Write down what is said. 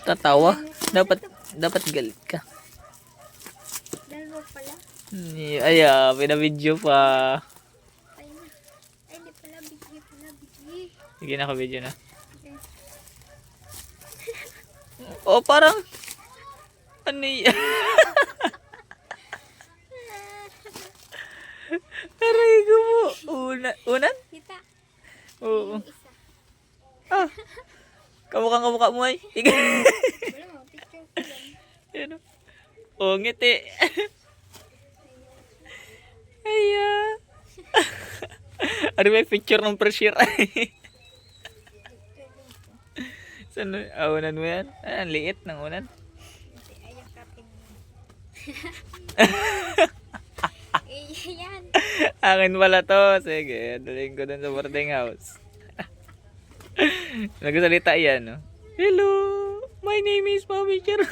Tatawa. Dapat galit ka. Dalawa pala. Ay, pinabidyo pa. Ay na. Ay, di pala. Bigay pala. Bigay. Sige na, video na. Okay. Oh, parang ano yan? Aray ko mo. Unan? Kita. Oo. Yung isa. Ah. Kamukha mo ay. Wala mo. Picture ko lang. Ano? Oh, ngiti. Aya. Ano may picture ng pressure? Saan? Unan mo yan? Ang liit ng unan. Kasi ayaw kapin mo. Yan. Akin pala to. Sige, daling ko dun sa boarding house. Nagsalita yan, no? Hello, my name is Bobby Charo.